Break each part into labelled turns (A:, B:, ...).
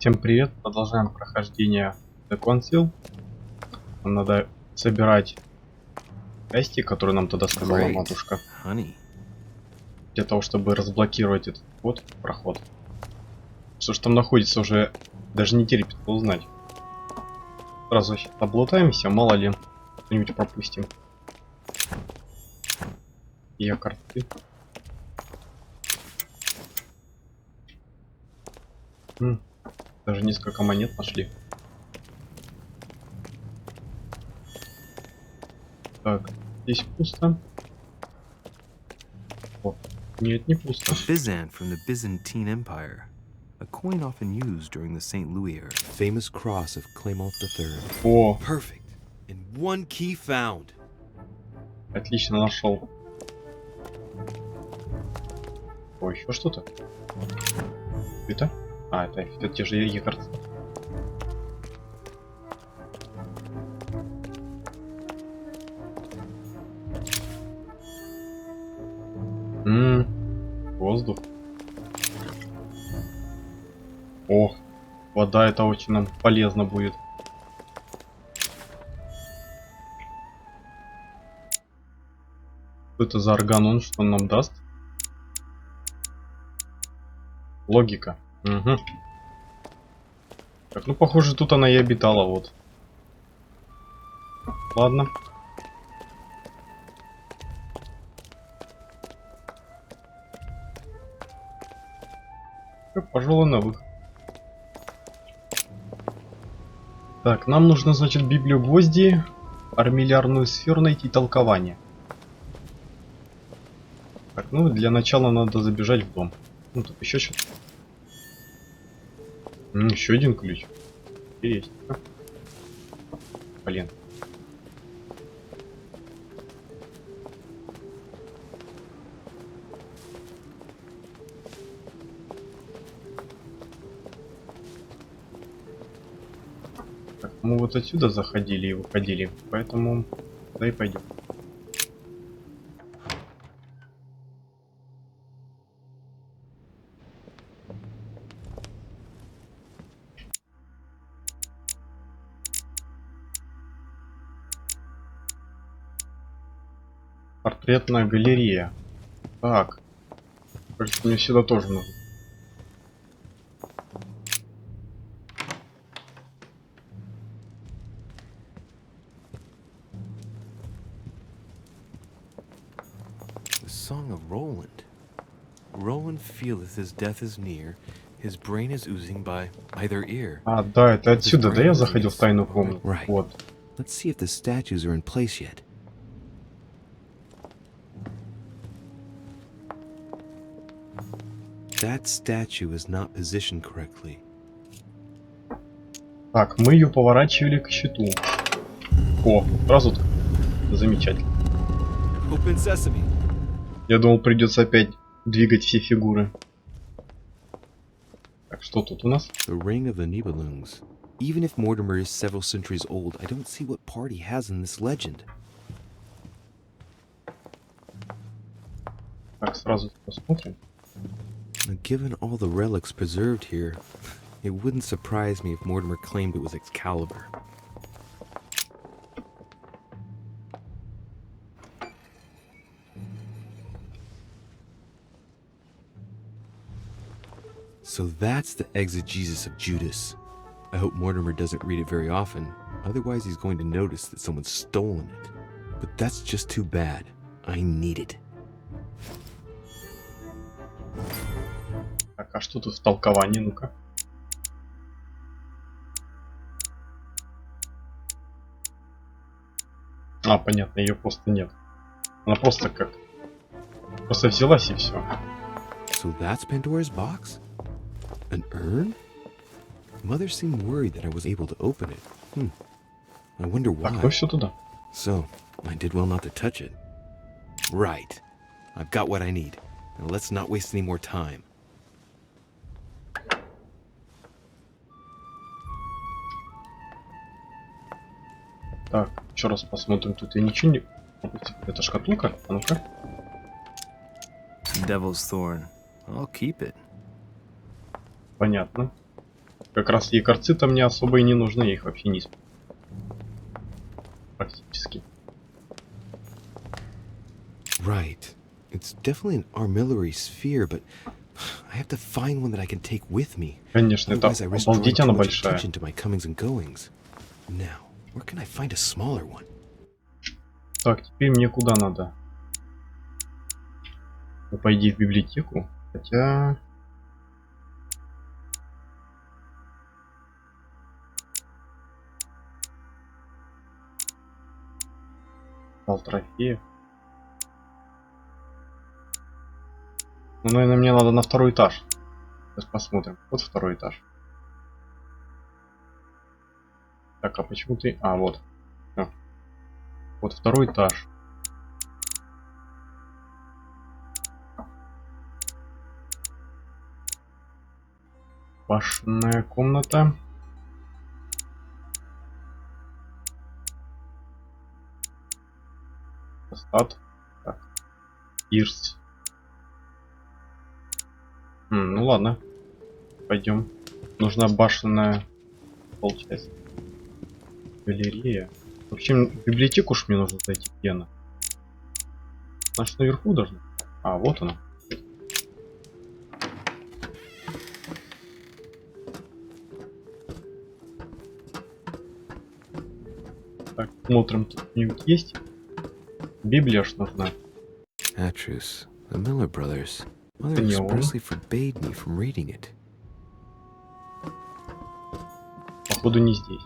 A: Всем привет, продолжаем прохождение The Conceal. Нам надо собирать части, которые нам тогда сказала матушка. Для того, чтобы разблокировать этот проход. Что ж там находится, уже даже не терпится узнать. Сразу облутаемся, мало ли что-нибудь пропустим. И карты. Даже несколько монет нашли. Так, здесь пусто. О, нет, не пусто.
B: Byzant from the Byzantine Empire. A coin often used during the St. Louis era. Famous cross of Clement III.
A: О,
B: Perfect. And one key found.
A: Отлично нашел. О, еще что-то. Это? А, это те же егорцы. Воздух. О, вода, это очень нам полезно будет. Что это за органон, что он нам даст? Логика. Угу. Так, ну похоже, тут она и обитала, вот. Ладно. Пожалуй, на выход. Так, нам нужно, значит, Библию гвозди, армиллярную сферу найти, толкование. Так, ну для начала надо забежать в дом. Ну тут еще что-то. Еще один ключ. Интересно. Блин. Так, мы вот отсюда заходили и выходили, поэтому да и пойдем. Портретная галерея. Так. Кажется, мне сюда тоже нужно.
B: The song of Roland. Roland feeleth his death is near. His brain is oozing by either ear.
A: А, да, это отсюда, да, я заходил в тайную комнату. Вот.
B: Let's see if the statues are in place yet. That statue is not positioned correctly.
A: Так, мы ее поворачивали к щиту. О, сразу так. Замечательно.
B: Open sesame.
A: Я думал, придется опять двигать все фигуры. Так, что тут у нас?
B: The ring of the Nibelungs. Even if Mortimer is several centuries old, I don't see what part he has in this legend.
A: Так, сразу посмотрим.
B: Now, given all the relics preserved here, it wouldn't surprise me if Mortimer claimed it was Excalibur. So that's the exegesis of Judas. I hope Mortimer doesn't read it very often, otherwise he's going to notice that someone's stolen it. But that's just too bad. I need it.
A: Так, а что тут в толковании? Ну-ка. А, понятно, ее просто нет. Она просто как... Просто взялась и все.
B: So that's Pandora's box? An urn? Mother seemed worried that I was able to open it. I wonder why.
A: Так, ну все туда.
B: So, I did well not to touch it. Right. I've got what I need. Now let's not waste any more time.
A: Так, еще раз посмотрим. Тут я ничего не... Это шкатулка? А ну-ка.
B: Devil's Thorn. I'll keep it.
A: Понятно. Как раз якорцы-то мне особо и не нужны, я их вообще не использую. Практически.
B: Right. It's definitely an armillary sphere, but I have to find one that I can take with me.
A: Конечно, это
B: Otherwise, I risk drawing
A: обалдеть
B: too
A: она
B: much
A: большая.
B: attention to my comings and goings. Now, where can I find a smaller one?
A: Так, теперь мне куда надо? Ну, пойди в библиотеку. Хотя... Зал трофеев. Ну, наверное, мне надо на второй этаж. Сейчас посмотрим. Вот второй этаж. Так, а почему ты... А, вот. Всё. Вот второй этаж. Башенная комната. Стат. Так. Ирс. Ну ладно. Пойдем. Нужна башенная, получается. Галерея. В общем, в библиотеку уж мне нужно зайти. Где она? Значит, наверху должна. А, вот она. Так, смотрим, тут что-нибудь есть. Библия ж нужна.
B: Atrus, the Miller brothers. Mother
A: Да не
B: expressly forbade me from reading it.
A: Походу не здесь.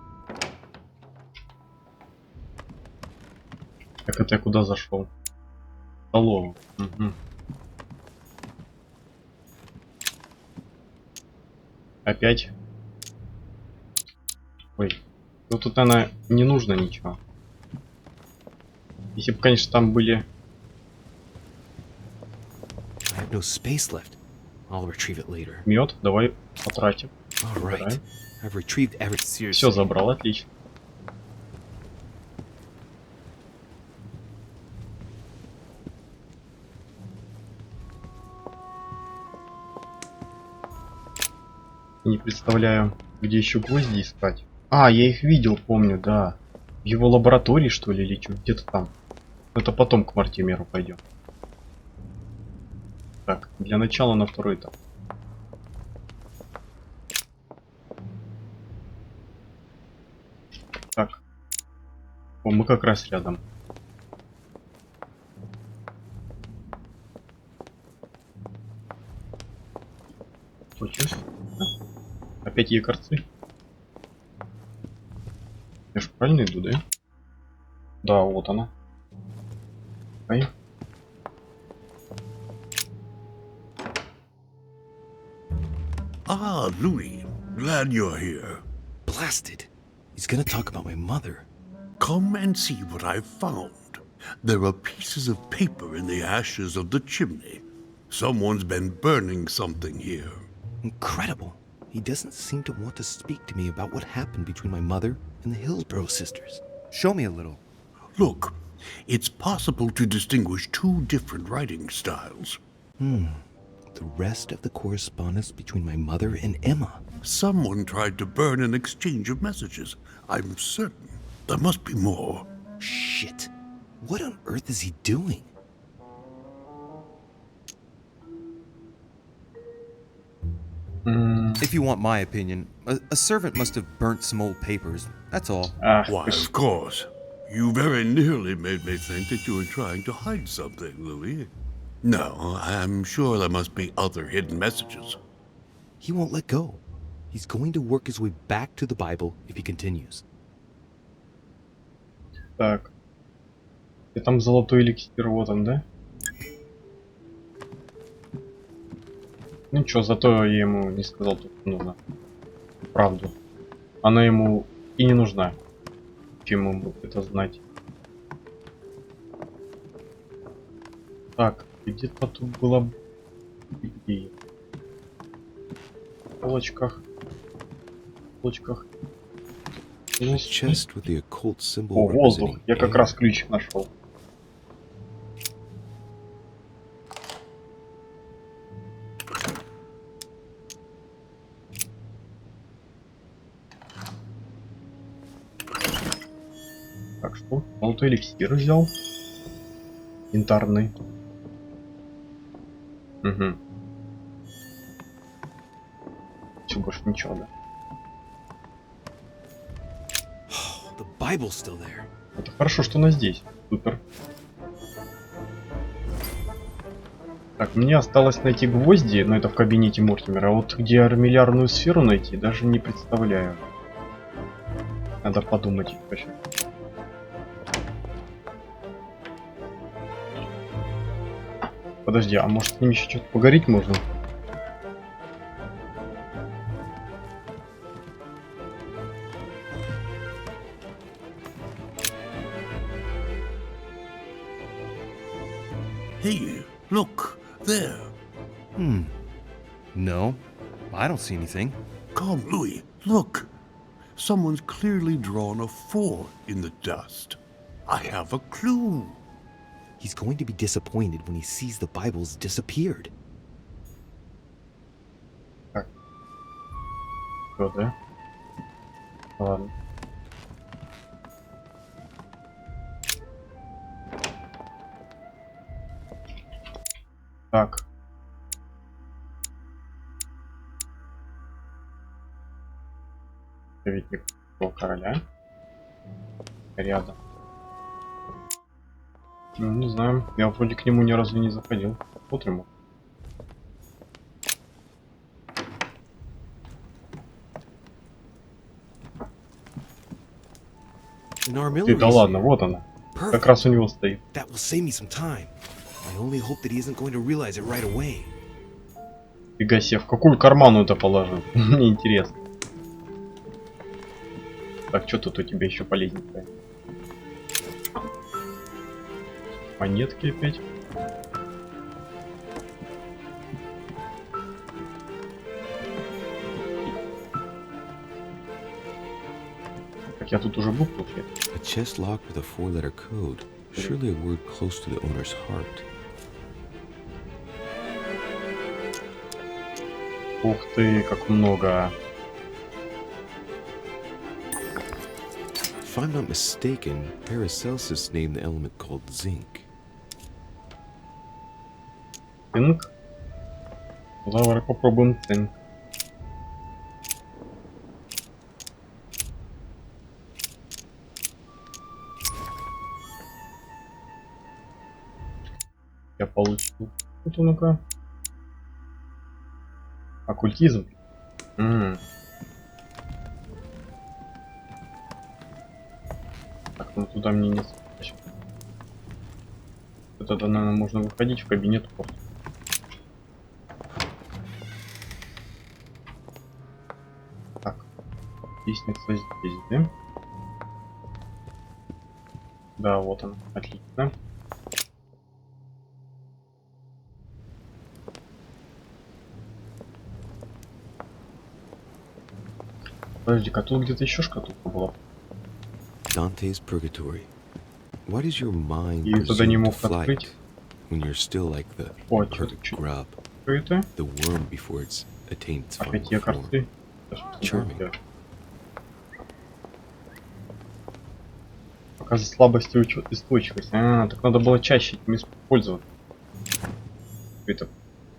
A: Так, это я куда зашел? В столовую. Угу. Опять. Ой. Ну тут, наверное, не нужно ничего. Если бы, конечно, там были...
B: I have no space left. I'll retrieve it later.
A: Мед, давай потратим.
B: All right. I've retrieved everything.
A: Все забрал, отлично. Не представляю, где еще гвозди искать. А, я их видел, помню, да. В его лаборатории, что ли, или что, где-то там. Это потом к Мартимеру пойдем. Так, для начала на второй этап. Так. О, мы как раз рядом. Хочешь? Опять якорцы? Я ж правильно иду, да? Да, вот она. Ай.
C: Ah, Louis. Glad you're here.
B: Blasted. He's gonna talk about my mother.
C: Come and see what I've found. There are pieces of paper in the ashes of the chimney. Someone's been burning something here.
B: Incredible. He doesn't seem to want to speak to me about what happened between my mother and the Hillsborough sisters. Show me a little.
C: Look, it's possible to distinguish two different writing styles.
B: The rest of the correspondence between my mother and Emma.
C: Someone tried to burn an exchange of messages. I'm certain. There must be more.
B: Shit. What on earth is he doing? If you want my opinion, a servant must have burnt some old papers. That's all.
C: Why, of course. You very nearly made me think that you were trying to hide something, Louis. No, I'm sure there must be other hidden messages.
B: He won't let go. He's going to work his way back to the Bible if he continues.
A: Так. И там золотой эликсир, вот он, да? Ну чё, зато я ему не сказал, тут нужно. Правду. Она ему и не нужна. Чем ему это знать? Так, где-то тут была... Где? В полочках. В полочках.
B: Chest with the occult symbol
A: О, воздух.
B: representing
A: Я как
B: air.
A: раз ключик нашел. Так что, золотой эликсир взял. Янтарный. Угу. Все, больше ничего, да?
B: The Bible's still there.
A: Это хорошо, что она здесь. Супер. Так, мне осталось найти гвозди, но это в кабинете Мортимера. А вот где армиллярную сферу найти, даже не представляю. Надо подумать вообще. Подожди, а может с ним еще что-то поговорить можно?
C: Hey, look, there.
B: No, I don't see anything.
C: Come, Louis, look. Someone's clearly drawn a 4 in the dust. I have a clue.
B: He's going to be disappointed when he sees the Bible's disappeared.
A: Что, да? Ладно. Так. Советник короля. Рядом. Ну, не знаю. Я вроде к нему ни разу не заходил. Смотрим. Ты, да ладно, вот она. Как раз у него стоит.
B: That will save me some time. I only hope that he isn't going to realize it right away.
A: Фига себе, в какую карману это положил? Мне интересно. Так, что тут у тебя еще полезненькое? Монетки опять. Так, я тут уже был, получается.
B: A chest locked with a 4-letter code. Surely a word close to the owner's heart.
A: Ух ты, как много.
B: If I'm not mistaken, Paracelsus named the element called zinc.
A: Цинк. Давай попробуем цинк. Я получил. Вот ну-ка. Оккультизм. Так, ну туда мне не спать. Это, наверное, можно выходить в кабинет просто. Так. Лестница здесь, да? Да, вот она. Отлично. Подожди-ка, тут где-то еще шкатулка была.
B: Dante's Purgatory. Why does your mind
A: И туда не
B: presume to
A: мог
B: flight
A: открыть.
B: when you're still like the
A: О,
B: perfect grub,
A: что это?
B: the worm before it's attained its final
A: Опять я
B: form?
A: карты.
B: Charming.
A: Показывает слабость и устойчивость. А, так надо было чаще этим использовать. Это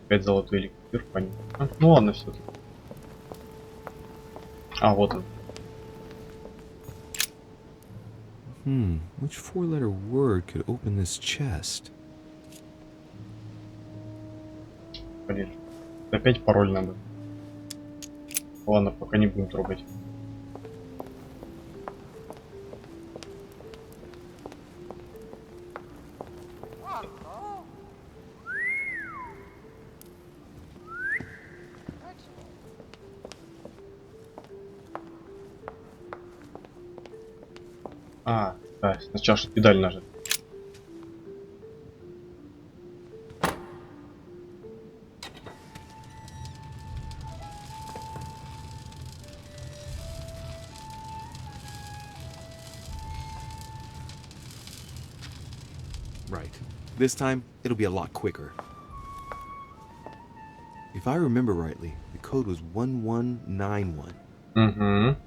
A: 5 золотой эликсир, понятно. Ну ладно, все. А, вот он.
B: Which 4-letter word could open this chest?
A: Блин. Опять пароль надо. Ладно, пока не будем трогать. А, да, сначала же педаль нажать.
B: Right. This time, it'll be a lot quicker. If I remember rightly, the code was 1191.
A: Угу.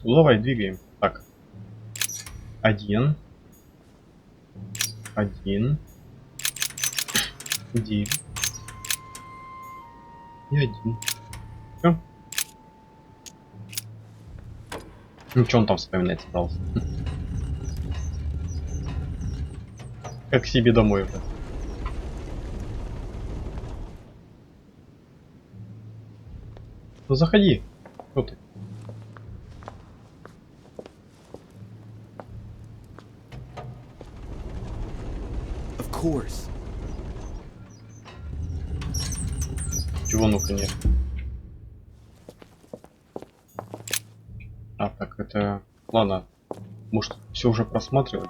A: Ну, давай, двигаем. Так. 1. 1. 9. И 1. Все. Ну, что он там вспоминать собрался? Как к себе домой уже. Ну, заходи. Кто ты?
B: Of course.
A: Чего, ну-ка, нет. А, так, это... Ладно. Может, все уже просматривать?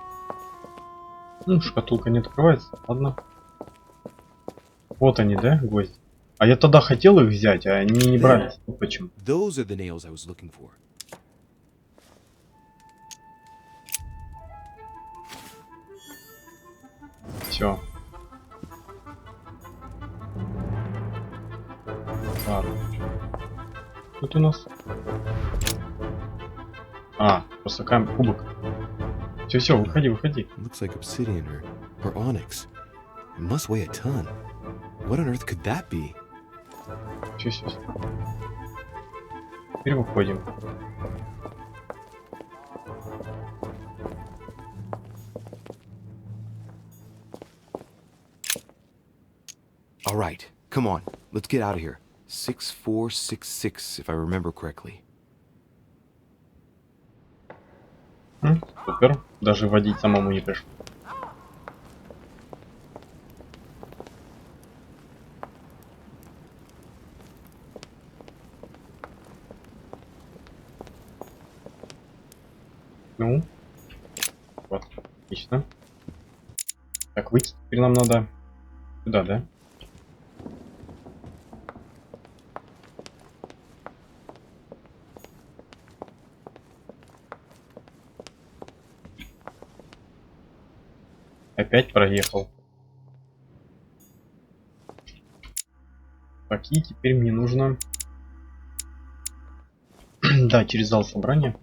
A: Ну, шкатулка не открывается. Ладно. Вот они, да, гвозди? А я тогда хотел их взять, а они не брались. Ну, почему?
B: Those are the nails I was looking for.
A: Все. Ладно. Тут у нас... А, просто кубок. Все, выходи, выходи.
B: Looks like obsidian or onyx. It must weigh a ton. What on earth could that be?
A: Все. Теперь выходим.
B: All right, come on. Let's get out of here. 6466, if I remember correctly.
A: Супер. Даже водить самому не пришлось. Ну. Вот. Отлично. Так, выйти теперь нам надо сюда, да? Опять проехал. Так, и теперь мне нужно... Да, через зал собрания.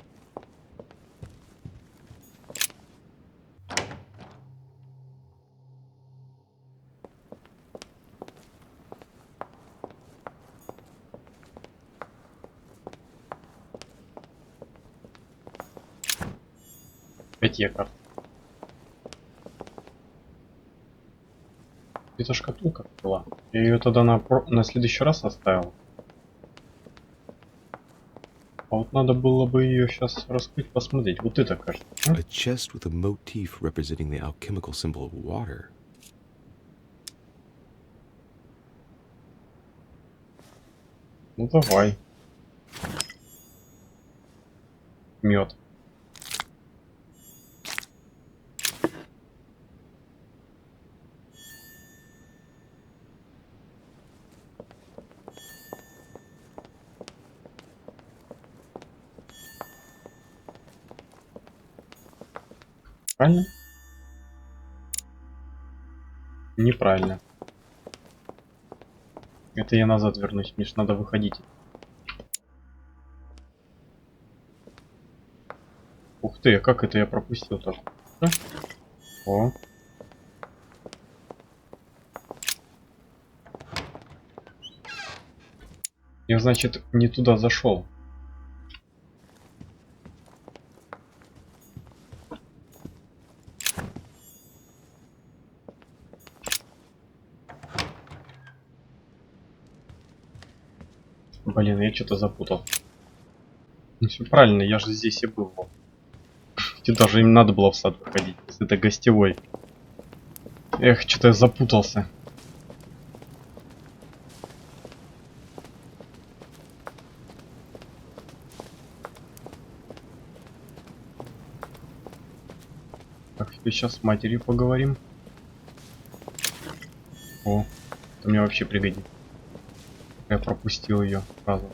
A: Опять я карта. Это шкатулка была. Я ее тогда на следующий раз оставил. А вот надо было бы ее сейчас раскрыть, посмотреть. Вот это, кажется.
B: A chest with a motif representing the alchemical symbol of water.
A: Ну давай. Мед. Правильно? Неправильно. Это я назад вернусь, мне ж надо выходить. Ух ты, а как это я пропустил так? О. Я, значит, не туда зашел. Блин, я что-то запутал. Ну все правильно, я же здесь и был. Тебе даже им надо было в сад выходить, если это гостевой. Эх, что-то я запутался. Так, сейчас с матерью поговорим. О, это мне вообще пригодится. Я пропустил ее сразу.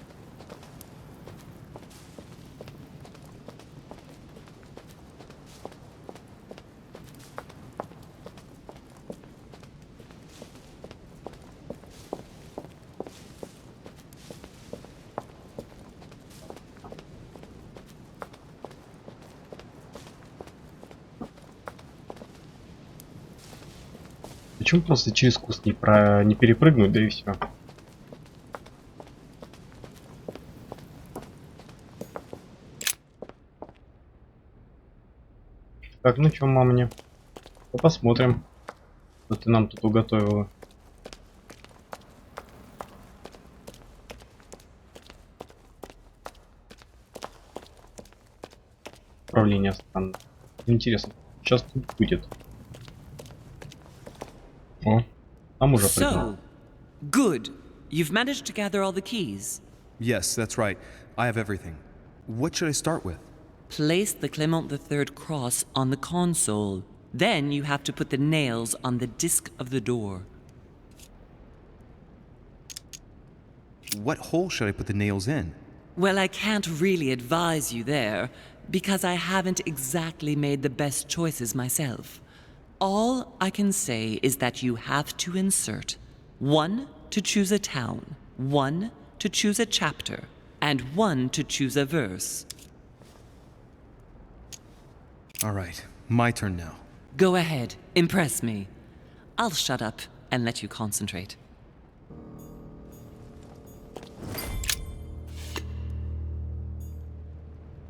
A: почему просто через куст не перепрыгнуть, да и все. Так, ну чё, мама мне? Ну, посмотрим, что ты нам тут уготовила. Управление странно. Интересно, сейчас тут будет. О, там уже прыгнул.
D: So, good. You've managed to gather all the keys.
E: Yes, that's right. I have everything. What should I start with?
D: Place the Clement III cross on the console. Then you have to put the nails on the disc of the door.
E: What hole should I put the nails in?
D: Well, I can't really advise you there, because I haven't exactly made the best choices myself. All I can say is that you have to insert 1 to choose a town, 1 to choose a chapter, and 1 to choose a verse.
E: All right, my turn now.
D: Go ahead, impress me. I'll shut up and let you concentrate.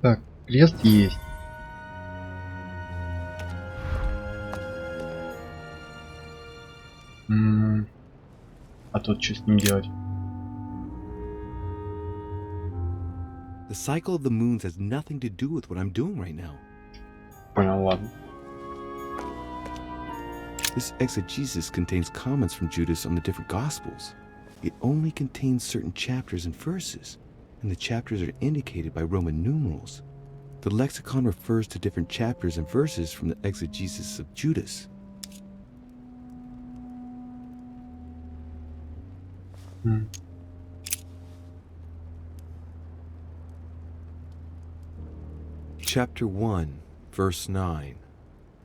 A: Так, крест есть. А тут что с ним делать?
B: The cycle of the moons has nothing to do with what I'm doing right now.
A: Понял, ладно.
B: This exegesis contains comments from Judas on the different Gospels. It only contains certain chapters and verses, and the chapters are indicated by Roman numerals. The lexicon refers to different chapters and verses from the exegesis of Judas. Chapter 1, verse 9.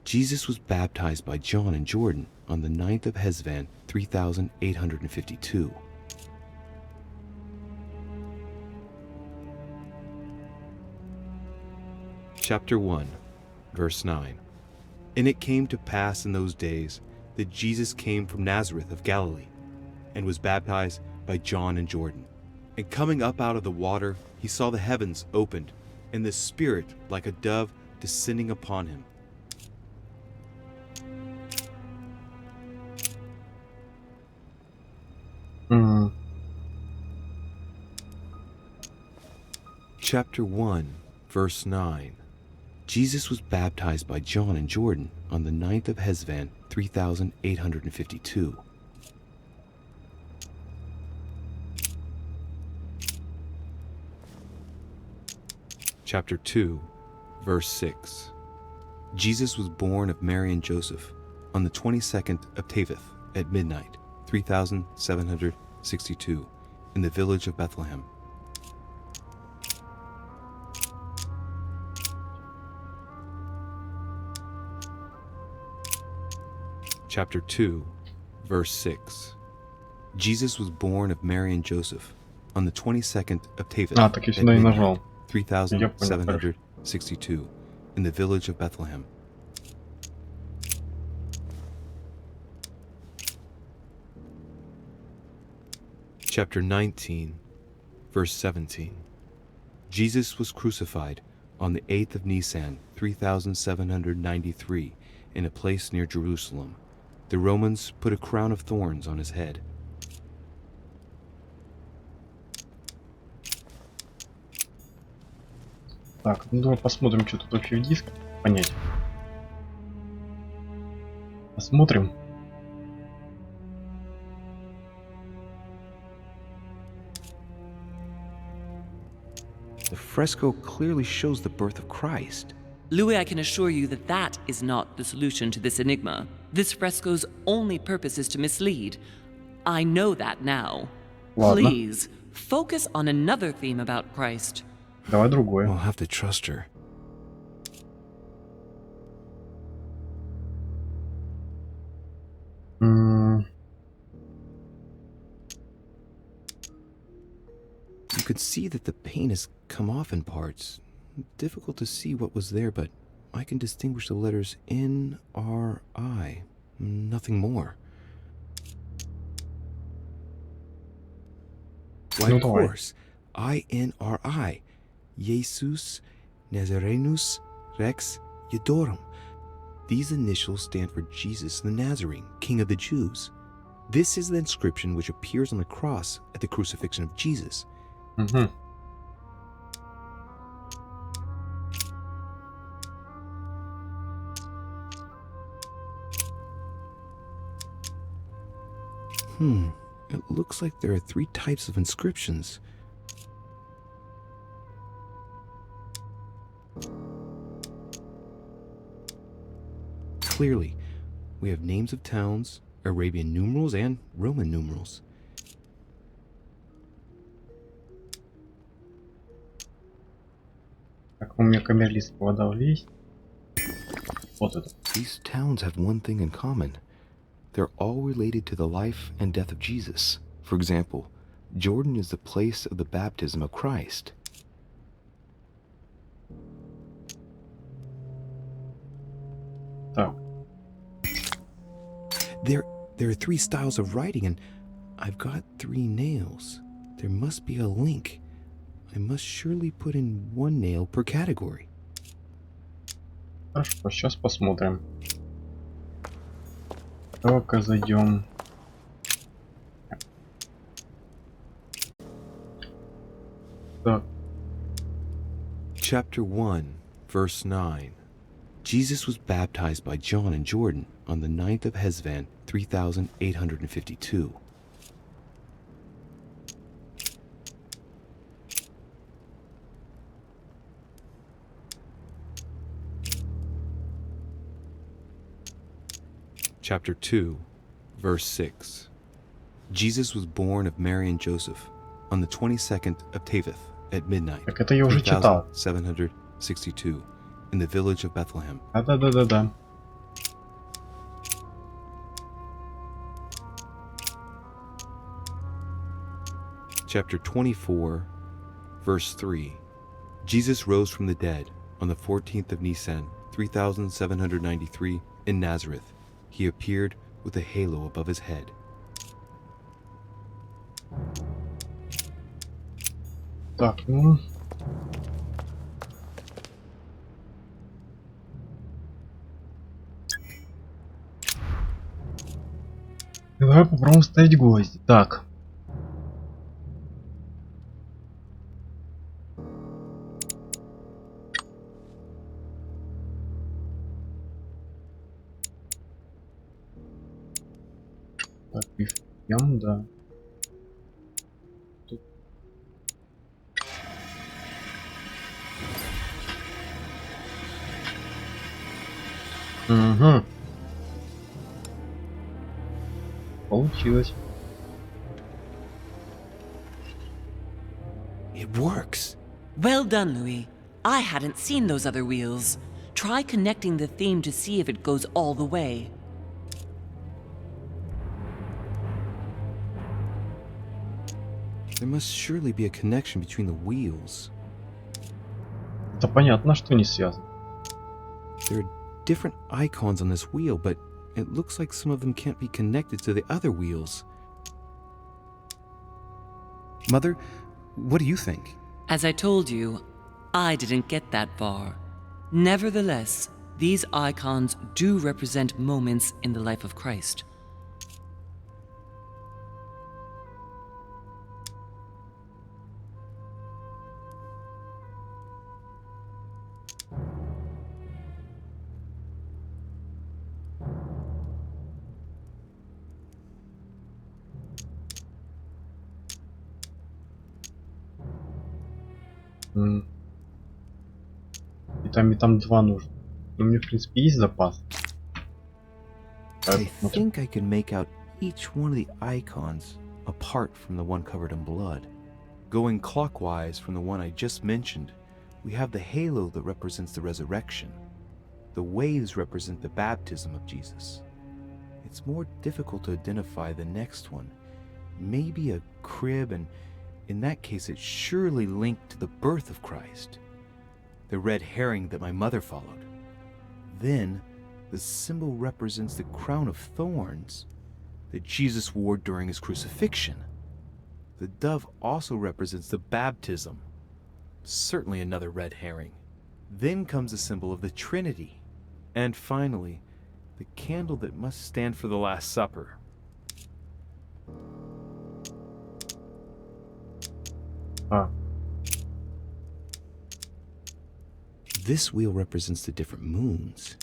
B: Jesus was baptized by John in Jordan on the 9th of Hesvan, 3852. Chapter 1, verse 9. And it came to pass in those days that Jesus came from Nazareth of Galilee, and was baptized by John in Jordan. And coming up out of the water, he saw the heavens opened, and the Spirit like a dove descending upon him. Chapter 1, verse 9. Jesus was baptized by John in Jordan on the 9th of Hesvan, 3852. Chapter 2, verse 6. Jesus was born of Mary and Joseph on the 22nd of Taveth at midnight, 3762, in the village of Bethlehem. Chapter 2, verse 6. Jesus was born of Mary and Joseph on the 22nd of Taveth
A: Так я
B: at
A: сюда и
B: midnight,
A: нажал.
B: 3762, in the village of Bethlehem. Chapter 19, verse 17. Jesus was crucified on the 8th of Nisan, 3793, in a place near Jerusalem. The Romans put a crown of thorns on his head.
A: Так, ну давай посмотрим, что тут вообще в диске. Понять. Посмотрим.
B: The fresco clearly shows the birth of Christ.
D: Louis, I can assure you that that is not the solution to this enigma. This fresco's only purpose is to mislead. I know that now.
A: Ладно.
D: Please, focus on another theme about Christ.
A: Давай другое.
B: I'll have to trust her. You could see that the paint has come off in parts. Difficult to see what was there, but I can distinguish the letters N, R, I. Nothing more. Why,
A: Ну
B: of
A: давай.
B: course. INRI. Jesus Nazarenus Rex Eudorum. These initials stand for Jesus the Nazarene, King of the Jews. This is the inscription which appears on the cross at the crucifixion of Jesus.
A: Угу.
B: It looks like there are 3 types of inscriptions. Clearly, we have names of towns, Arabian numerals, and Roman numerals.
A: Так, у меня камерлист вода есть. Вот это.
B: These towns have one thing in common. They're all related to the life and death of Jesus. For example, Jordan is the place of the baptism of Christ.
A: Так.
B: There are 3 styles of writing, and I've got 3 nails. There must be a link. I must surely put in 1 nail per category.
A: Хорошо, сейчас посмотрим. Давай-ка зайдем. Так,
B: Chapter 1, verse 9. Jesus was baptized by John in Jordan on the 9th of Hesvan, 3852. Chapter 2, verse 6. Jesus was born of Mary and Joseph on the 22nd of Teveth at midnight,
A: так это я уже читал.
B: 3762, in the village of Bethlehem.
A: Да.
B: Chapter 24, verse 3. Jesus rose from the dead on the 14th of Nisan, 3793, in Nazareth. He appeared with a halo above his head.
A: Так, ну. Давай попробуем ставить гвозди. Так. Так, Ищем, да. Тут. Угу. Получилось.
B: It works.
D: Well done, Louis. I hadn't seen those other wheels. Try connecting the theme to see if it goes all the way.
B: There must surely be a connection between the wheels.
A: Это понятно, что не связано.
B: There are different icons on this wheel, but it looks like some of them can't be connected to the other wheels. Mother, what do you think?
D: As I told you, I didn't get that far. Nevertheless, these icons do represent moments in the life of Christ.
A: И там 2 нужно. И мне, в принципе, есть запас.
B: I think I can make out each one of the icons apart from the one covered in blood. Going clockwise from the one I just mentioned, we have the halo that represents the resurrection. The waves represent the baptism of Jesus. It's more difficult to identify the next one. Maybe a crib, and in that case it's surely linked to the birth of Christ. The red herring that my mother followed. Then, the symbol represents the crown of thorns that Jesus wore during his crucifixion. the dove also represents the baptism. Certainly another red herring. Then comes the symbol of the Trinity. And finally, the candle that must stand for the Last Supper. This wheel represents the different moons.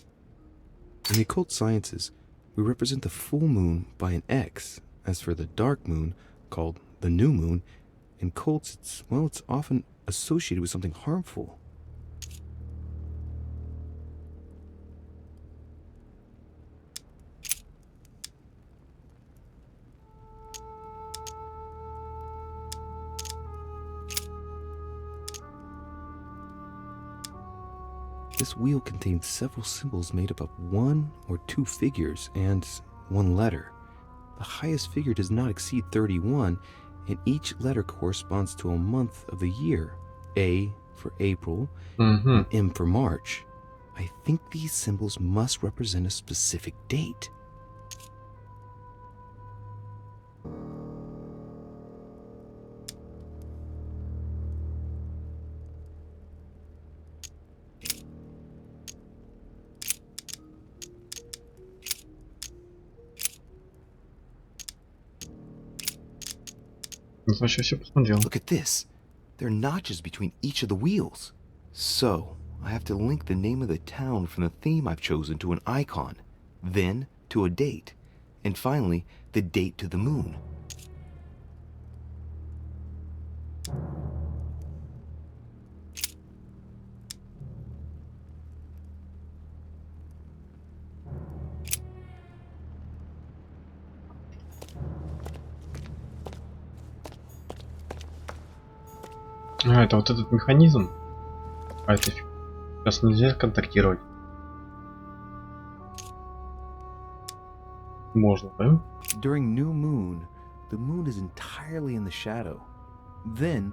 B: In the occult sciences, we represent the full moon by an X. As for the dark moon, called the new moon, in cults, it's often associated with something harmful. This wheel contains several symbols made up of 1 or 2 figures and 1 letter. The highest figure does not exceed 31, and each letter corresponds to a month of the year. A for April, and M for March. I think these symbols must represent a specific date. Look at this. There are notches between each of the wheels. So, I have to link the name of the town from the theme I've chosen to an icon, then to a date, and finally, the date to the moon.
A: Это вот этот механизм. А это сейчас нельзя контактировать. Можно, да?
B: During new moon, the moon is entirely in the shadow. Then,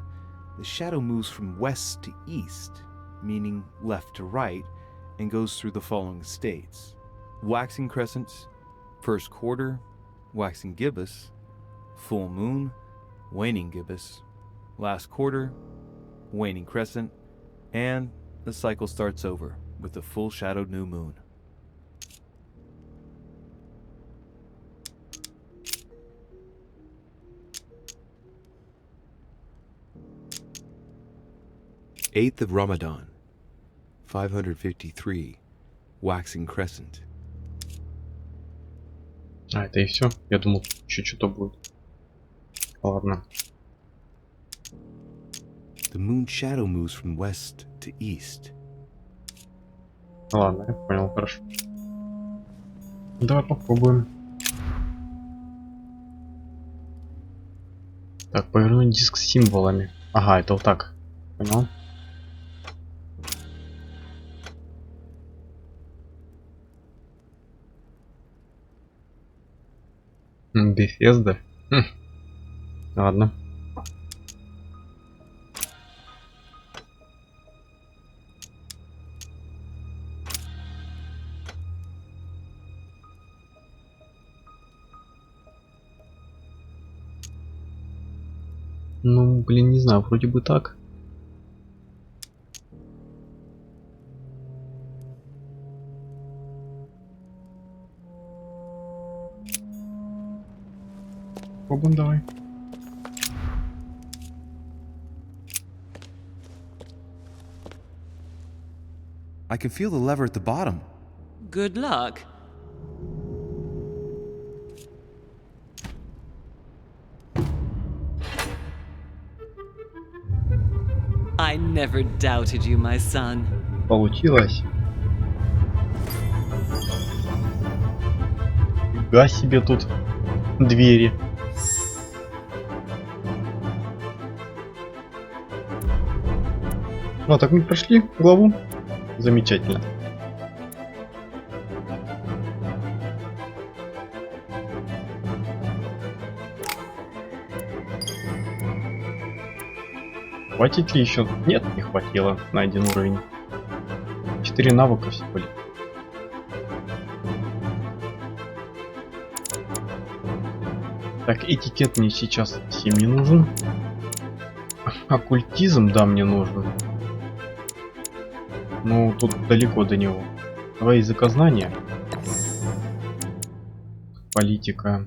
B: the shadow moves from west to east, meaning left to right, and goes through the following states: waxing crescents, first quarter, waxing gibbous, full moon, waning gibbous, last quarter, waning crescent, and the cycle starts over with the full shadowed new moon. Eighth of Ramadan, 553, waxing crescent.
A: А, это и все. Я думал, еще что-то будет. Ладно.
B: The moon shadow moves from west to east.
A: Ладно, я понял, хорошо. Давай попробуем. Так, повернуть диск с символами. Ага, это вот так. Понял? Bethesda. Ладно. Ну, блин, не знаю, вроде бы так. Попробуем, давай.
B: I can feel the lever at the bottom.
D: Good luck. I never doubted you, my son.
A: Получилось. Фига себе тут двери. Ну, так мы прошли главу. Замечательно. Хватит ли еще? Нет, не хватило на 1 уровень. 4 навыка всего лишь. Так, Так, этикет мне сейчас совсем не нужен. Оккультизм, да, мне нужен. Ну, тут далеко до него. Давай языкознание. Политика.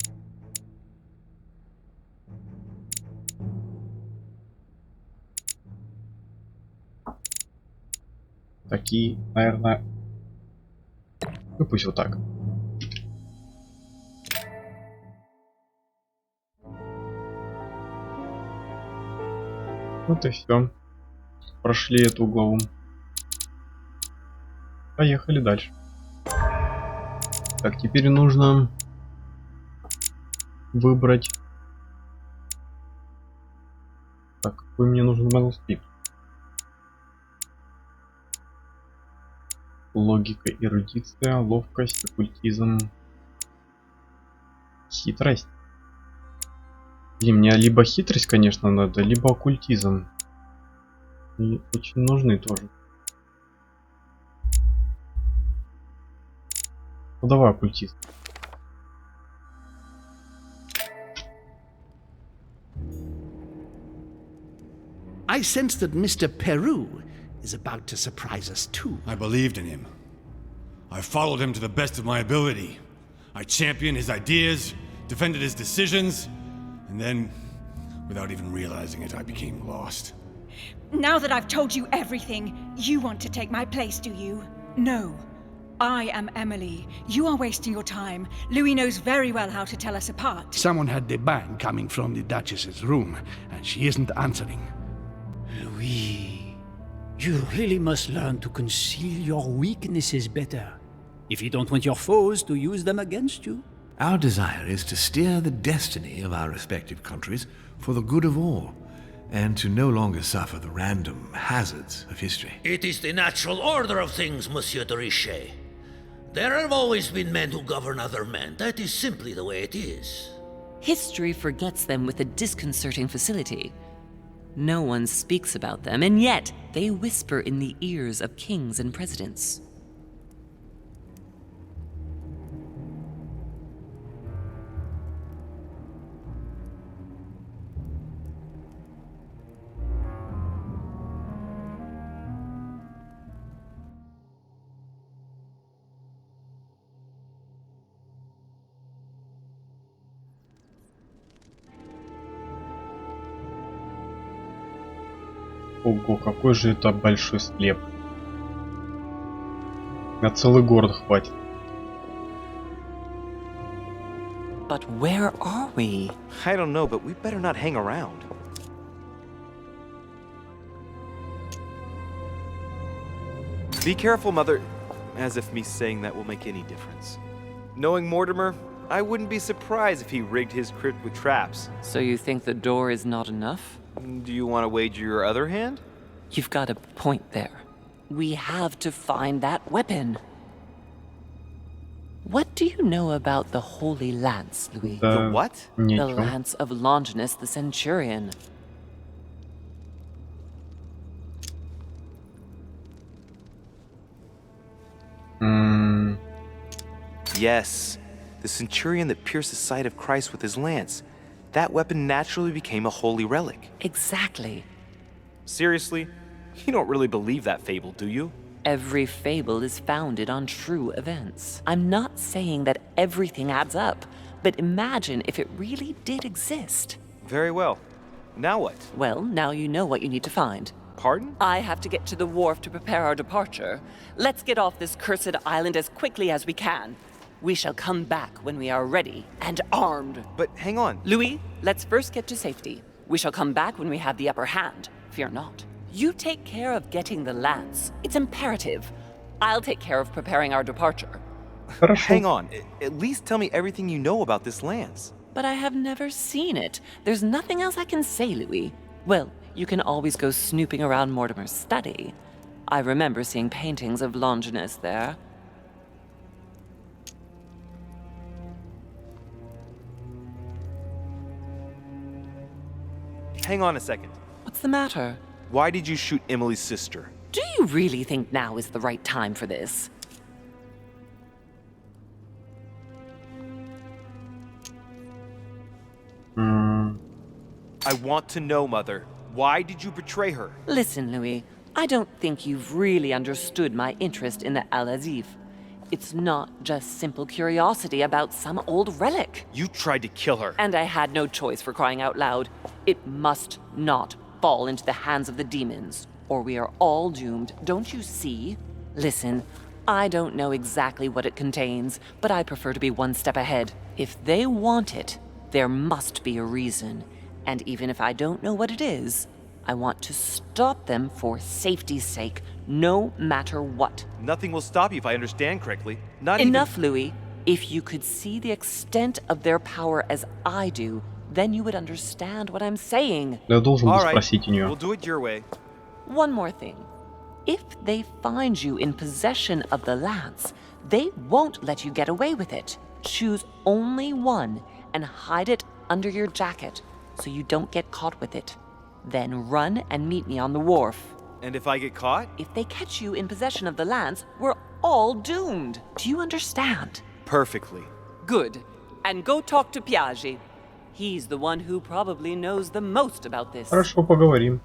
A: Такие, наверное... Ну, пусть вот так. Вот и все. Прошли эту главу. Поехали дальше. Так, теперь нужно выбрать... Так, какой мне нужен манускрипт? Логика, эрудиция, ловкость, оккультизм, хитрость. И мне либо хитрость, конечно, надо, либо оккультизм. И очень нужны тоже. Ну давай оккультизм.
F: I sense that Mr. Peru is about to surprise us too.
G: I believed in him. I followed him to the best of my ability. I championed his ideas, defended his decisions, and then, without even realizing it, I became lost.
H: Now that I've told you everything, you want to take my place, do you? No. I am Emily. You are wasting your time. Louis knows very well how to tell us apart.
F: Someone had the bang coming from the Duchess's room, and she isn't answering.
I: Louis, you really must learn to conceal your weaknesses better, if you don't want your foes to use them against you.
J: Our desire is to steer the destiny of our respective countries for the good of all, and to no longer suffer the random hazards of history.
K: It is the natural order of things, Monsieur de Richet. There have always been men who govern other men. That is simply the way it is.
D: History forgets them with a disconcerting facility. No one speaks about them, and yet they whisper in the ears of kings and presidents.
A: Ого, какой же это большой склеп. На целый город хватит.
D: But where are we?
B: I don't know, but we better not hang around. Be careful, Mother. As if me saying that will make any difference. Knowing Mortimer, I wouldn't be surprised if he rigged his crypt with traps.
D: So you think the door is not enough?
B: Do you want to wager your other hand?
D: You've got a point there. We have to find that weapon. What do you know about the Holy Lance, Louis?
B: The what?
D: The
A: Ничего.
D: Lance of Longinus the Centurion.
B: Yes, the centurion that pierced the side of Christ with his lance. That weapon naturally became a holy relic.
D: Exactly.
B: Seriously? You don't really believe that fable, do you?
D: Every fable is founded on true events. I'm not saying that everything adds up, but imagine if it really did exist.
B: Very well. Now what?
D: Well, now you know what you need to find.
B: Pardon?
D: I have to get to the wharf to prepare our departure. Let's get off this cursed island as quickly as we can. We shall come back when we are ready and armed.
B: But hang on.
D: Louis, let's first get to safety. We shall come back when we have the upper hand. Fear not. You take care of getting the lance. It's imperative. I'll take care of preparing our departure.
A: Хорошо.
B: Hang on. At least tell me everything you know about this lance.
D: But I have never seen it. There's nothing else I can say, Louis. Well, you can always go snooping around Mortimer's study. I remember seeing paintings of Longinus there.
B: Hang on a second.
D: What's the matter?
B: Why did you shoot Emily's sister?
D: Do you really think now is the right time for this?
B: I want to know, Mother. Why did you betray her?
D: Listen, Louis, I don't think you've really understood my interest in the Al-Azif. It's not just simple curiosity about some old relic.
B: You tried to kill her.
D: And I had no choice, for crying out loud. It must not fall into the hands of the demons, or we are all doomed, don't you see? Listen, I don't know exactly what it contains, but I prefer to be one step ahead. If they want it, there must be a reason. And even if I don't know what it is, I want to stop them for safety's sake, no matter what.
B: Nothing will stop you if I understand correctly.
D: Enough, Louis. If you could see the extent of their power as I do, then you would understand what I'm saying.
A: Я должен был
B: All right,
A: спросить у нее.
B: we'll do it your way.
D: One more thing. If they find you in possession of the lance, they won't let you get away with it. Choose only one and hide it under your jacket so you don't get caught with it. Then run and meet me on the wharf.
B: And if I get caught?
D: If they catch you in possession of the lance, we're all doomed. Do you understand?
B: Perfectly.
D: Good. And go talk to Piaggi. He's the one who probably knows the most about this.
A: Хорошо, поговорим.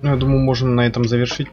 A: Ну, я думаю, можем на этом завершить